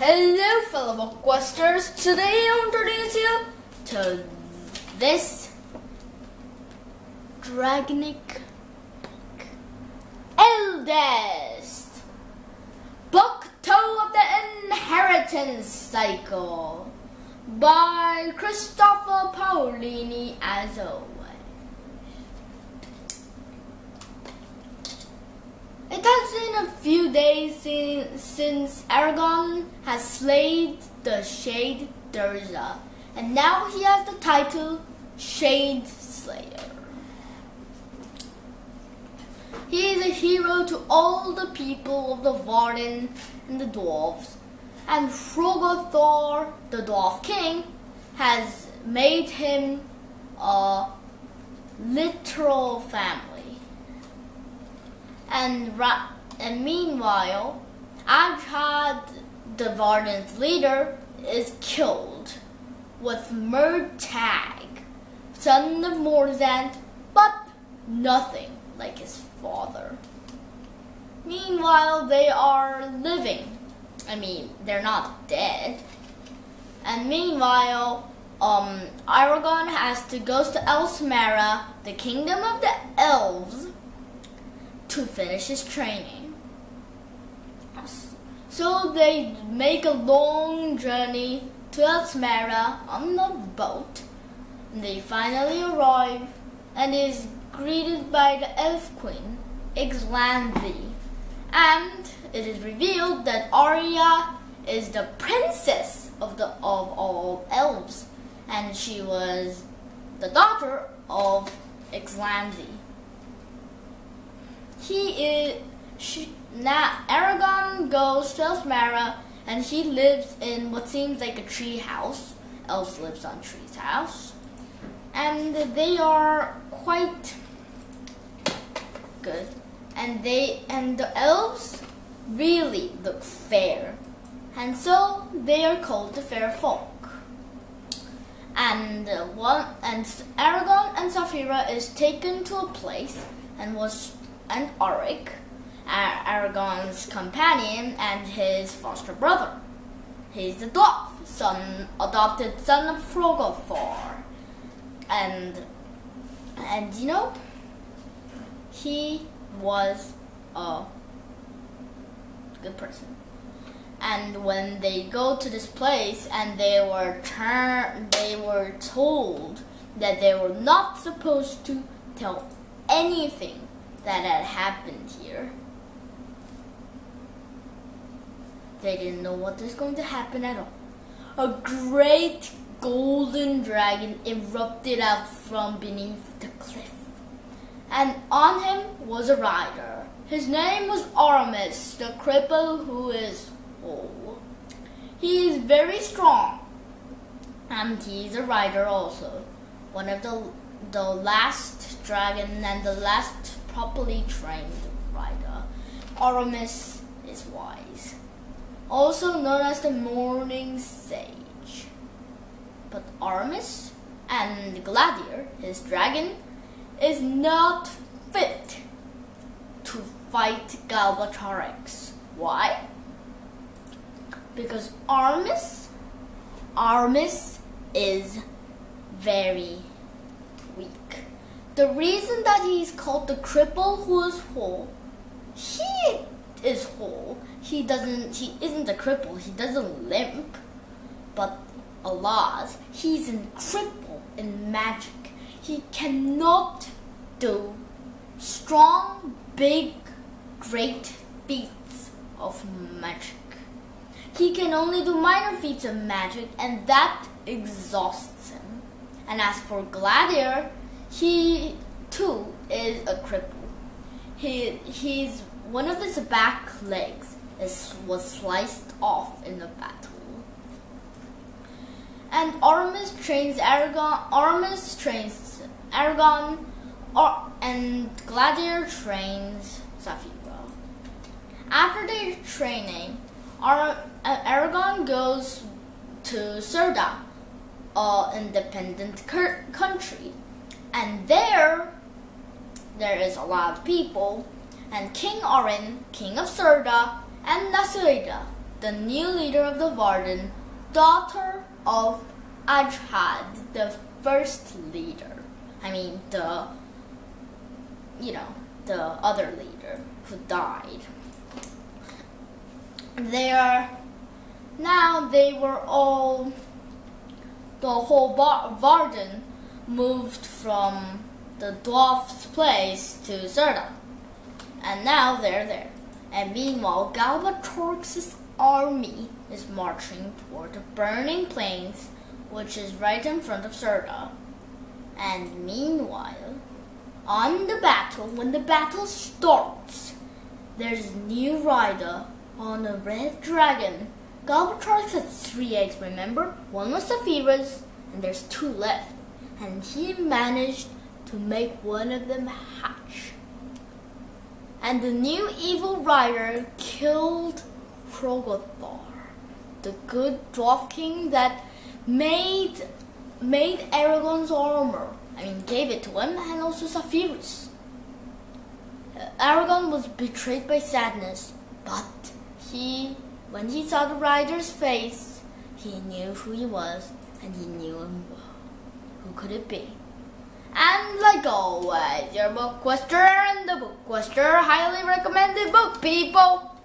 Hello fellow BookQuesters, today I'll introduce you to this dragonic book, ELDEST, Book 2 of the Inheritance Cycle by Cristoforo Paolini as always. It has been a few days since Eragon has slayed the Shade Durza, and now he has the title Shade Slayer. He is a hero to all the people of the Varden and the dwarves, and Frogothor, the dwarf king, has made him a literal family. And meanwhile, Adhad, the Varden's leader, is killed with Murtag, son of Morzant, but nothing like his father. Meanwhile, they are living. They're not dead. And meanwhile, Eragon has to go to Elsmera, the kingdom of the elves, to finish his training. So they make a long journey to Elsmera on the boat, and they finally arrive and is greeted by the elf queen, Ixlanthi. And it is revealed that Arya is the princess of all elves, and she was the daughter of Ixlanthi. Eragon goes to Elsmera, and he lives in what seems like a tree house. Elves lives on tree's house, and they are quite good. And the elves really look fair, and so they are called the fair folk. And Eragon and Saphira is taken to a place, and Auric, Aragon's companion and his foster brother. He's the dwarf, adopted son of Frogothor. And he was a good person. And when they go to this place, and they were told that they were not supposed to tell anything that had happened here. They didn't know what was going to happen at all. A great golden dragon erupted out from beneath the cliff, and on him was a rider. His name was Aramis, the cripple who is whole. He is very strong, and he is a rider also, one of the last dragon and the last properly trained rider. Aramis is wise, also known as the Morning Sage. But Aramis and Gladier, his dragon, is not fit to fight Galbatorix. Why? Because Aramis is very weak. The reason that he's called the cripple who is whole, he is whole. He isn't a cripple. He doesn't limp. But alas, he's a cripple in magic. He cannot do strong, big, great feats of magic. He can only do minor feats of magic, and that exhausts him. And as for Gladier, he too is a cripple. He's one of his back legs was sliced off in the battle. And Aramis trains Eragon, and Gladier trains Saphira. After their training, Eragon goes to Serda, an independent country, and there is a lot of people, and King Orin, king of Serda, and Nasuida, the new leader of the Varden, daughter of Ajhad, the first leader. I mean, the other leader who died. The whole Varden moved from the dwarf's place to Serda. And now they're there. And meanwhile, Galbatorix's army is marching toward the burning plains, which is right in front of Serda. And meanwhile, when the battle starts, there's a new rider on a red dragon. Galbatorix had 3 eggs, remember? One was Saphira's, and there's 2 left. And he managed to make one of them hatch. And the new evil rider killed Krogothar, the good dwarf king that made Eragon's armor. I mean, gave it to him, and also Saphira's. Eragon was betrayed by sadness, but when he saw the rider's face, he knew who he was, and he knew him well. Who could it be? And like always, your BookQuester and the BookQuester highly recommended book, people!